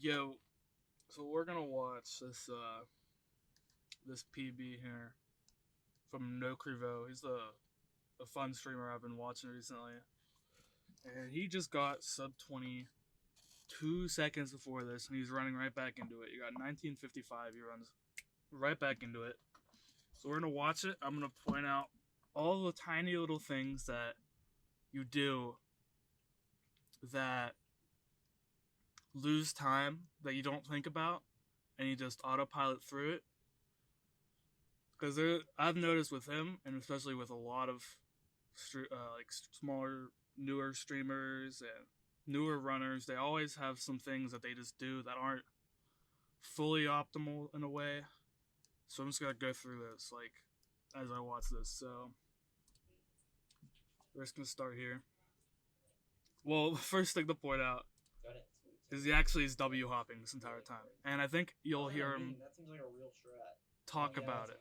Yo, so we're gonna watch this PB here from Nocrivo. He's a fun streamer I've been watching recently, and he just got sub 20 2 seconds before this, and he's running right back into it. You got 1955. He runs right back into it. So we're gonna watch it. I'm gonna point out all the tiny little things that you do that lose time that you don't think about, and you just autopilot through it. Because I've noticed with him, and especially with a lot of like smaller, newer streamers and newer runners, they always have some things that they just do that aren't fully optimal in a way. So I'm just gonna go through this like as I watch this. So we're just gonna start here. Well, first thing to point out is he actually is W hopping this entire time, and I think you'll hear him That seems like a real strat. talk about it.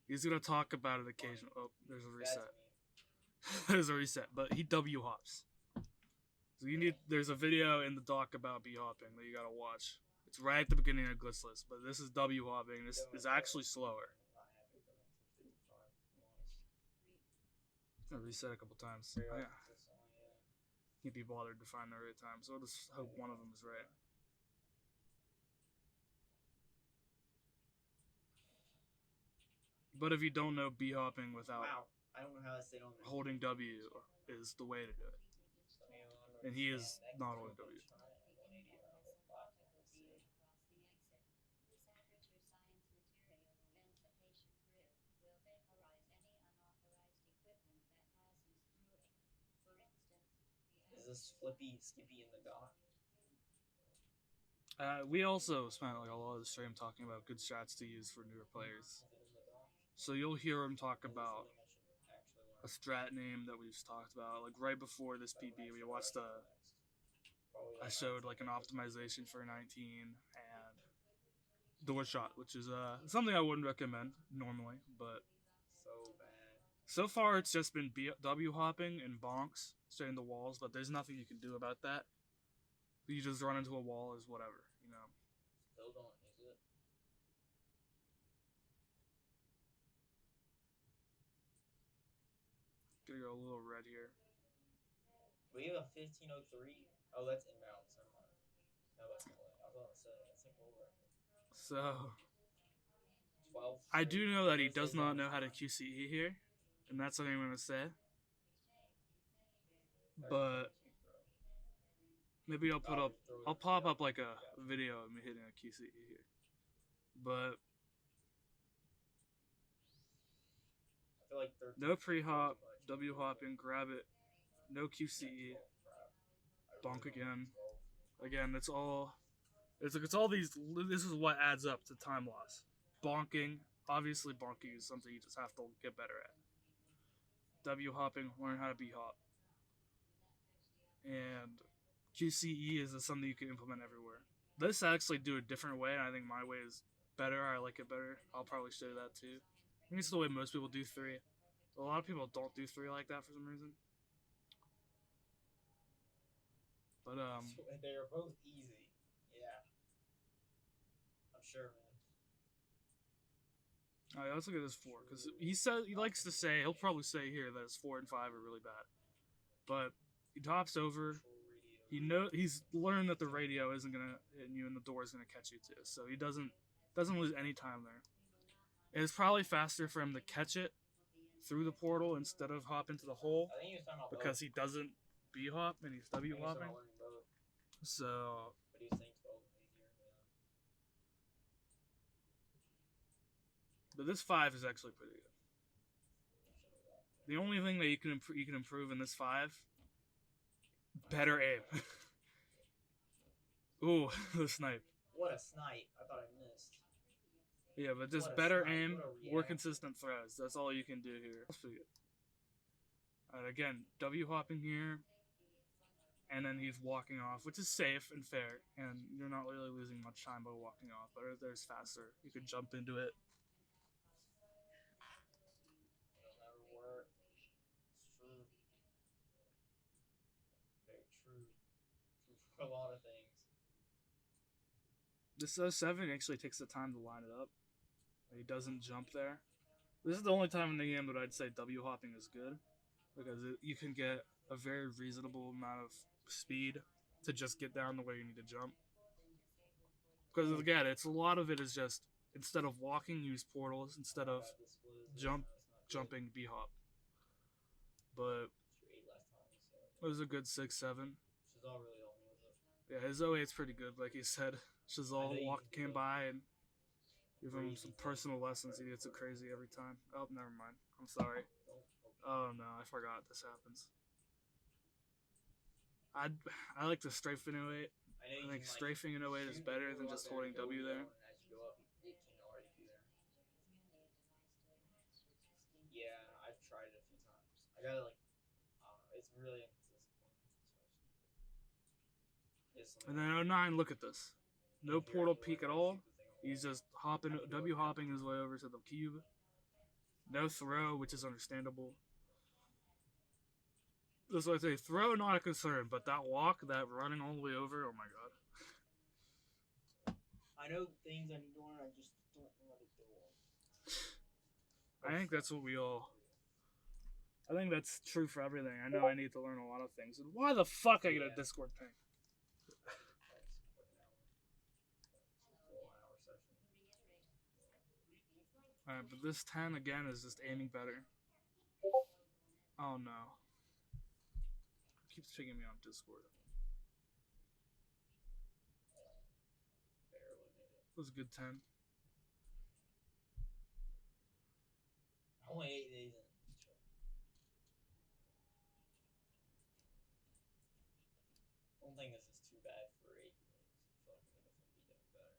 He's gonna talk about it occasionally. Oh, there's a reset. There's a reset, but he W hops. So there's a video in the doc about B hopping that you gotta watch. It's right at the beginning of glitch list, but this is W hopping. This is actually slower. I reset a couple times. Oh, yeah. Can't be bothered to find the right time, so I'll just hope one of them is right. But if you don't know, B hopping without I don't know how stayed on holding W is the way to do it. And he is not holding W. Is this Flippy Skippy in the dock? We also spent like a lot of the stream talking about good strats to use for newer players. So you'll hear him talk about a strat name that we've talked about. Like right before this PB, we watched I showed like an optimization for 19 and door shot, which is something I wouldn't recommend normally, but so bad. So far it's just been W hopping and bonks straight into walls, but there's nothing you can do about that. You just run into a wall is whatever, you know. Still don't use it. Gonna go a little red here. We have a 1503. Oh, that's inbound. Never mind. No, that's play. I was about to say that's like over. So 12. I do know that he does not know how to QCE here, and that's something I'm gonna say. But maybe I'll pop up like a video of me hitting a QCE here. But I feel like no pre-hop, W hopping, grab it, no QCE, bonk again. Again, it's all these. This is what adds up to time loss. Bonking, obviously, bonking is something you just have to get better at. W hopping, learn how to B hop, and QCE is something you can implement everywhere. This I actually do a different way, and I think my way is better. I like it better. I'll probably show you that too. I think it's the way most people do 3. A lot of people don't do 3 like that for some reason. But they are both easy. Yeah, I'm sure, man. All right, let's look at this 4 because he likes to say he'll probably say here that his 4 and 5 are really bad, but he tops over. He's learned that the radio isn't gonna hit you and the door is gonna catch you too, so he doesn't lose any time there. It's probably faster for him to catch it through the portal instead of hop into the hole because he doesn't B hop and he's W hopping. So. But he was saying 12 is easier. But this 5 is actually pretty good. The only thing that you can improve in this 5, better aim. Ooh, the snipe. What a snipe! I thought I missed. Yeah, but just better aim, more consistent throws. That's all you can do here. That's pretty good. Alright, again, W hopping here, and then he's walking off, which is safe and fair, and you're not really losing much time by walking off. But if there's faster, you could jump into it. It'll never work. It's true. Very true. True for a lot of things. This 7 actually takes the time to line it up. He doesn't jump there. This is the only time in the game that I'd say W hopping is good, because you can get a very reasonable amount of speed to just get down the way you need to jump. Because again, it's a lot of it is just instead of walking, use portals. Instead of jumping, B hop. But it was a good 6-7. Yeah, his 08's pretty good. Like he said, Shazal came by and give him some personal lessons. He gets it crazy every time. Oh, never mind. I'm sorry. Oh no, I forgot this happens. I like the strafe in 08. I think strafing in 08 is better than just holding W there. Yeah, I've tried it a few times. I gotta like, I don't know. It's really inconsistent. And then 09, look at this. No portal peek at all. He's just W hopping his way over to the cube. No throw, which is understandable. That's what I say. Throw, not a concern, but that walk, that running all the way over, oh my god. I know things I need to learn, I just don't know how to do them. I think that's what we all. I think that's true for everything. I know I need to learn a lot of things. And why the fuck I get a Discord ping? Alright, but this 10 again is just aiming better. Oh no. It keeps pinging me on Discord. It was a good 10. Only 8 days in. I don't think this is too bad for 8 days. I feel like we could definitely be doing better.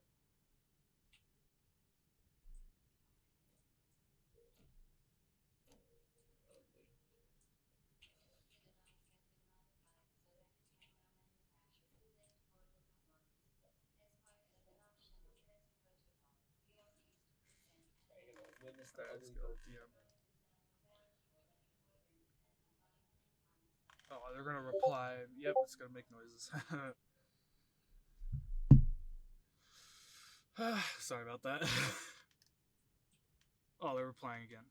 Witness the Alright, let's ugly go. bird. Yeah. Oh, they're gonna reply. Yep, it's gonna make noises. Sorry about that. Oh, they're replying again.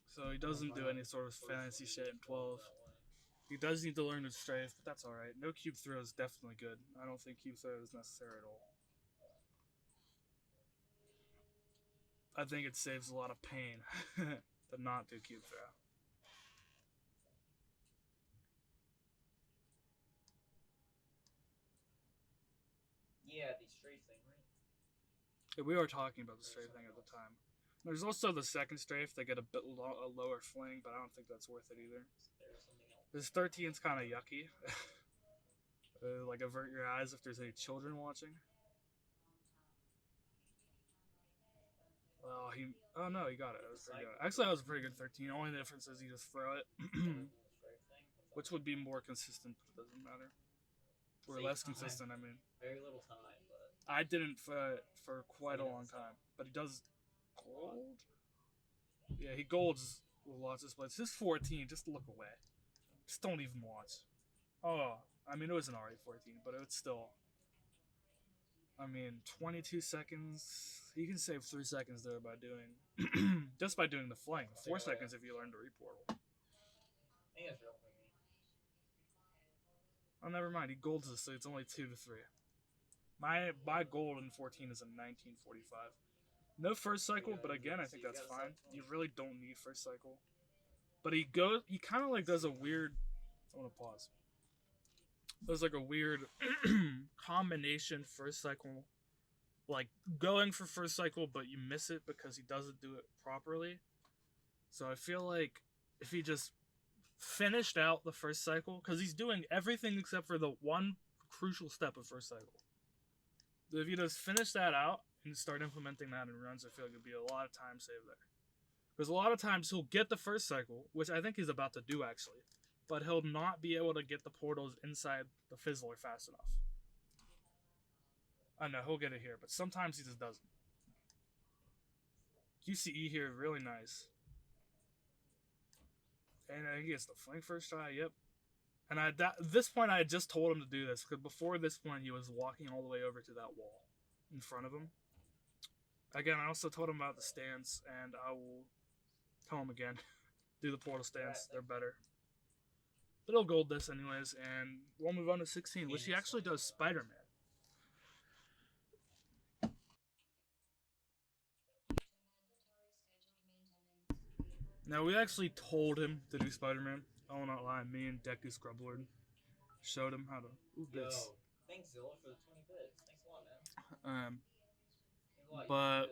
So he doesn't do any sort of fancy shit in 12. He does need to learn his strafe, but that's alright. No cube throw is definitely good. I don't think cube throw is necessary at all. I think it saves a lot of pain to not do cube throw. Yeah, the strafe thing, right? Yeah, we were talking about the strafe thing at the time. There's also the second strafe. They get a bit a lower fling, but I don't think that's worth it either. This 13's kind of yucky. Like avert your eyes if there's any children watching. Well, oh no, he got it. That was pretty good. Actually, that was a pretty good 13. Only difference is you just throw it, which would be more consistent, but it doesn't matter. Or less consistent, I mean. Very little time, but I didn't throw it for quite a long time, but he does gold. Yeah, he golds with lots of splits. This 14, just look away. Just don't even watch. Oh, I mean, it was an alright 14, but it was still. I mean, 22 seconds. You can save 3 seconds there by doing. Just by doing the flank. 4 seconds if you learn to reportal. I think that's real for me. Oh, never mind. He golds this, so it's only 2 to 3. My gold in 14 is a 1945. No first cycle, but again, I think that's fine. You really don't need first cycle. But he kind of like does a weird. I want to pause. There's like a weird combination first cycle, like going for first cycle, but you miss it because he doesn't do it properly. So I feel like if he just finished out the first cycle, because he's doing everything except for the one crucial step of first cycle. If you just finish that out and start implementing that in runs, I feel like it'd be a lot of time saved there. Because a lot of times he'll get the first cycle, which I think he's about to do actually, but he'll not be able to get the portals inside the Fizzler fast enough. I know, he'll get it here, but sometimes he just doesn't. QCE here, really nice. And I think he gets the flank first try. Yep. And at this point, I had just told him to do this because before this point, he was walking all the way over to that wall in front of him. Again, I also told him about the stance, and I will tell him again. Do the portal stance; they're better. But he'll gold this anyways, and we'll move on to 16, which he actually does Spider-Man. Now, we actually told him to do Spider-Man. I will not lie. Me and Deku Scrublord showed him how to. Ooh, bits. Yo, thanks Zilla for the 20 bits. Thanks a lot, man. But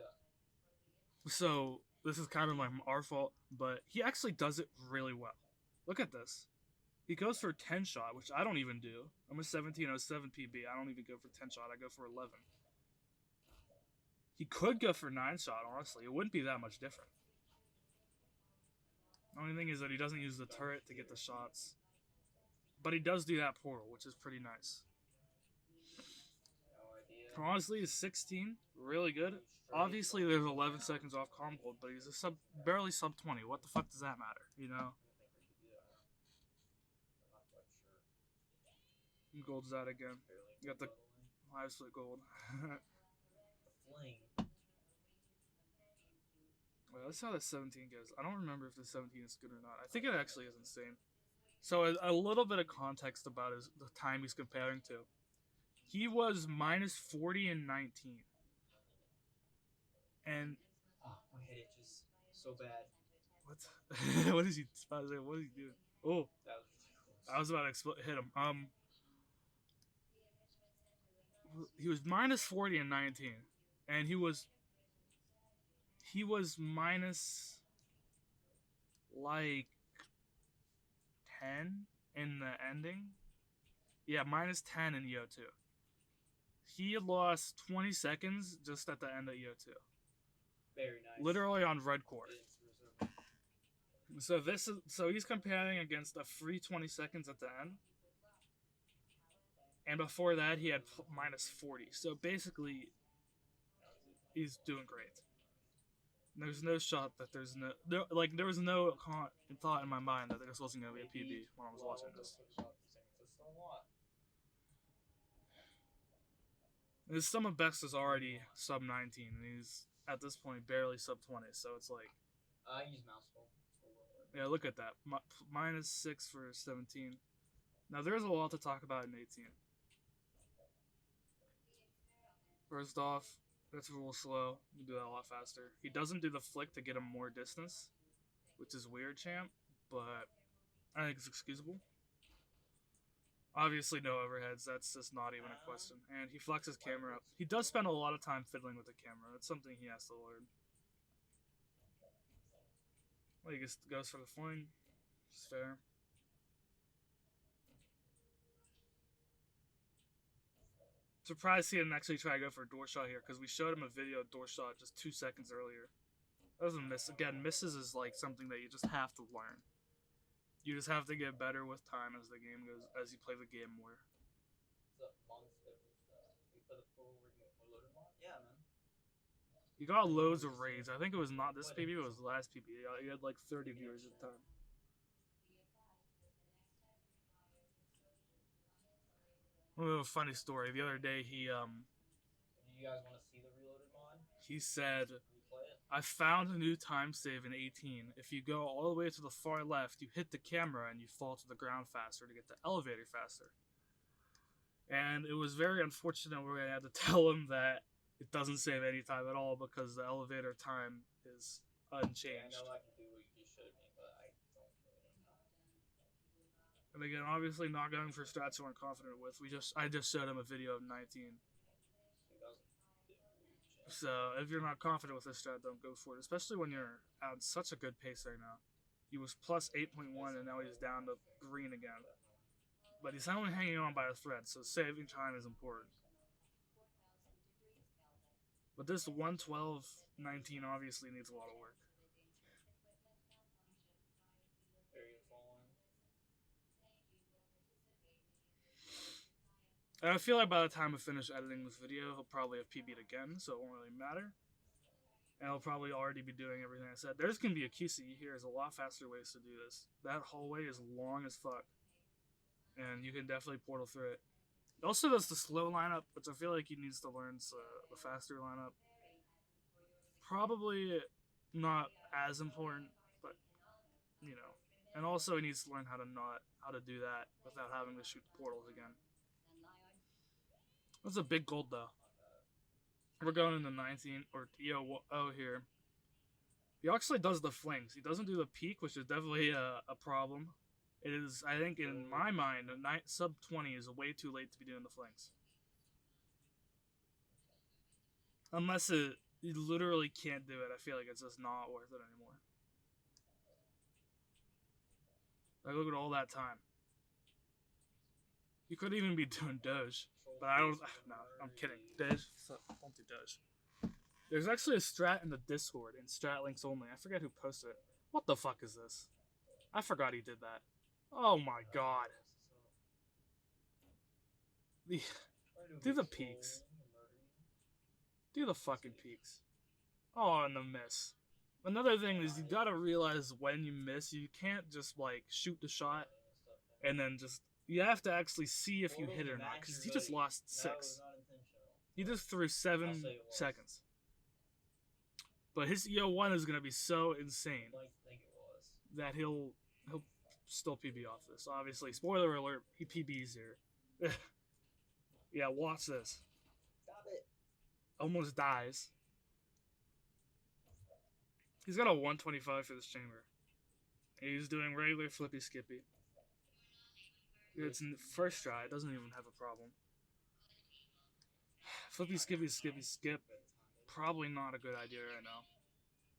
so this is kind of like our fault, but he actually does it really well. Look at this. He goes for 10 shot, which I don't even do. I'm a 1707 PB. I don't even go for 10 shot. I go for 11. He could go for 9 shot, honestly. It wouldn't be that much different. The only thing is that he doesn't use the turret to get the shots. But he does do that portal, which is pretty nice. Honestly, he's 16. Really good. Obviously, there's 11 seconds off calm gold, but he's a barely sub 20. What the fuck does that matter, you know? Gold's out again. You got the live split gold. Wait, let's see how the 17 goes. I don't remember if the 17 is good or not. I think it actually is insane. So a little bit of context about the time he's comparing to. He was minus 40 and 19. And my head itches so bad. What? What is he? What is he doing? Oh, that was ridiculous. I was about to hit him. He was minus 40 and 19, and he was minus like 10 in the ending. Yeah, minus 10 in EO2. He lost 20 seconds just at the end of EO2. Very nice. Literally on red core. So he's comparing against a free 20 seconds at the end. And before that, he had minus 40. So basically, he's doing great. There's no shot that there was no thought in my mind that this wasn't going to be a PB when I was watching this. His sum of best is already sub 19, and he's at this point barely sub 20. So it's like, I use mouse hold. Yeah, look at that. Minus 6 for 17. Now there's a lot to talk about in 18. First off, that's a little slow. You do that a lot faster. He doesn't do the flick to get him more distance, which is weird, champ, but I think it's excusable. Obviously, no overheads. That's just not even a question. And he flexes camera up. He does spend a lot of time fiddling with the camera. That's something he has to learn. Well, he just goes for the fling. It's fair. Surprised he didn't actually try to go for a door shot here because we showed him a video of door shot just 2 seconds earlier. That was a miss. Again, misses is like something that you just have to learn. You just have to get better with time as the game goes, as you play the game more. Yeah, man. You got loads of raids. I think it was not this PB, it was the last PB. You had like 30 viewers at the time. A funny story. The other day, he Do you guys want to see the reloaded mod? He said, I found a new time save in 18. If you go all the way to the far left, you hit the camera and you fall to the ground faster to get the elevator faster. And it was very unfortunate where I had to tell him that it doesn't save any time at all because the elevator time is unchanged. Yeah, I know I can do what you showed me, but I don't really know. And again, obviously not going for strats you aren't confident with. I just showed him a video of 19. So if you're not confident with this strat, don't go for it. Especially when you're at such a good pace right now. He was plus 8.1 and now he's down to green again. But he's only hanging on by a thread, so saving time is important. But this 112-19 obviously needs a lot of work. And I feel like by the time I finish editing this video, he'll probably have PB'd again, so it won't really matter. And I'll probably already be doing everything I said. There's going to be a QC here. There's a lot faster ways to do this. That hallway is long as fuck. And you can definitely portal through it. It also does the slow lineup, which I feel like he needs to learn the faster lineup. Probably not as important, but, you know. And also he needs to learn how to do that without having to shoot portals again. That's a big gold, though. We're going into 19, or EO here. He actually does the flings. He doesn't do the peak, which is definitely a problem. It is, I think, in my mind, sub 20 is way too late to be doing the flings. Unless you literally can't do it. I feel like it's just not worth it anymore. Like, look at all that time. You could even be doing Doge. But I don't. No, I'm kidding. Doge? Don't do Doge. There's actually a strat in the Discord, in strat links only. I forget who posted it. What the fuck is this? I forgot he did that. Oh my god. Do the peaks. Do the fucking peaks. Oh, and the miss. Another thing is you gotta realize when you miss, you can't just like shoot the shot and then just. You have to actually see if you hit it or not, because he just lost 6. He just threw 7 seconds. But his EO1 is gonna be so insane that he'll still PB off this. Obviously, spoiler alert, he PBs here. Yeah, watch this. Stop it. Almost dies. He's got a 125 for this chamber. He's doing regular flippy skippy. It's in the first try, it doesn't even have a problem. Flippy skippy skippy skip. Probably not a good idea right now.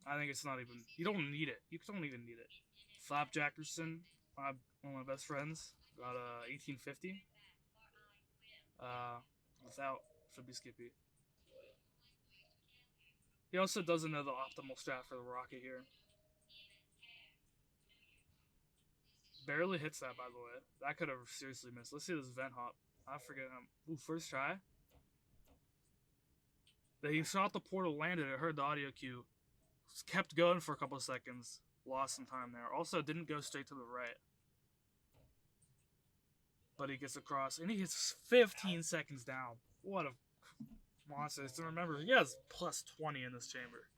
I think it's not even. You don't need it. You don't even need it. Flapjackerson, one of my best friends, got a 1850. Without Flippy Skippy. He also doesn't know the optimal strat for the rocket here. Barely hits that, by the way. That could have seriously missed. Let's see this vent hop. I forget him. Ooh, first try. He shot the portal, landed it, heard the audio cue. Kept going for a couple of seconds. Lost some time there. Also, didn't go straight to the right. But he gets across, and he gets 15 seconds down. What a monster. So remember, he has plus 20 in this chamber.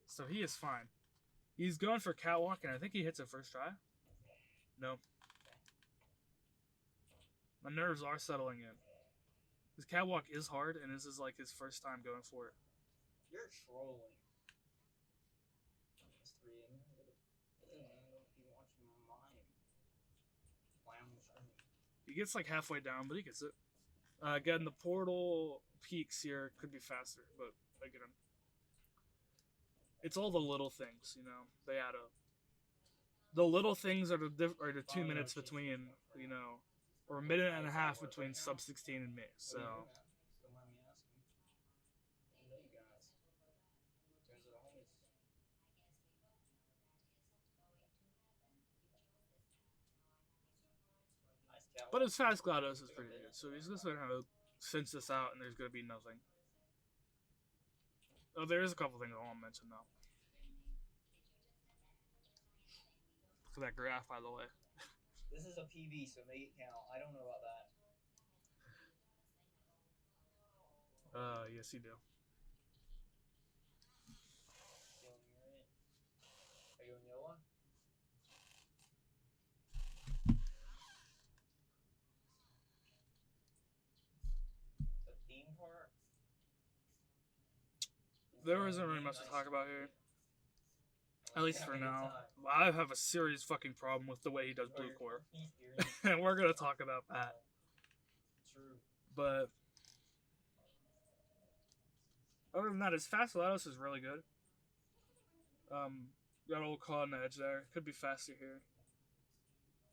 So he is fine. He's going for catwalk, and I think he hits it first try. No. My nerves are settling in. His catwalk is hard, and this is like his first time going for it. You're trolling. It's 3 a.m. He gets like halfway down, but he gets it. Again, the portal peaks here could be faster, but again, it's all the little things, you know. They add up. The little things are the 2 minutes between, you know, or a minute and a half between sub 16 and me. So. But his fast GLaDOS is pretty good, so he's just gonna sense this out, and there's gonna be nothing. Oh, there is a couple things I want to mention though. Look at that graph, by the way. This is a PB, so make it count. I don't know about that. Yes, you do. Are you in yellow? The theme park? There isn't really much to talk about here. At least for now. I have a serious fucking problem with the way he does blue core. And we're gonna talk about that. True. But other than that, his fast GLaDOS is really good. Got a little claw on the edge there. Could be faster here.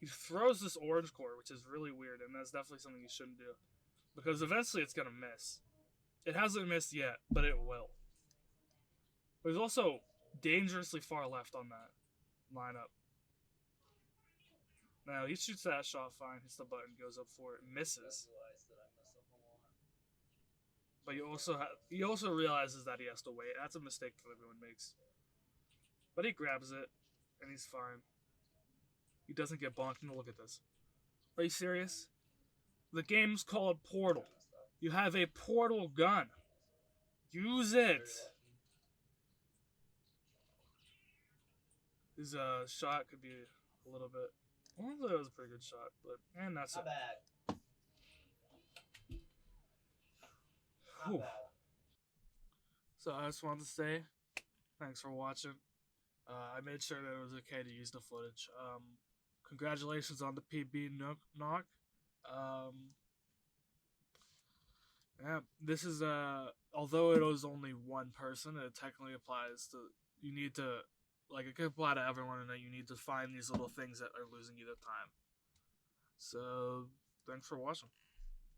He throws this orange core, which is really weird, and that's definitely something you shouldn't do. Because eventually it's gonna miss. It hasn't missed yet, but it will. There's also dangerously far left on that lineup. Now he shoots that shot fine, hits the button, goes up for it, misses. but he also realizes that he has to wait. That's a mistake that everyone makes. But he grabs it, and he's fine. He doesn't get bonked. No, look at this. Are you serious? The game's called Portal. You have a portal gun. Use it. His shot could be a little bit. I thought it was a pretty good shot, but and that's Not it. bad. Not Whew. bad. So I just wanted to say, thanks for watching. I made sure that it was okay to use the footage. Congratulations on the PB knock. Yeah, this is although it was only one person, it technically applies to you need to like it could apply to everyone, and that you need to find these little things that are losing you the time. So thanks for watching.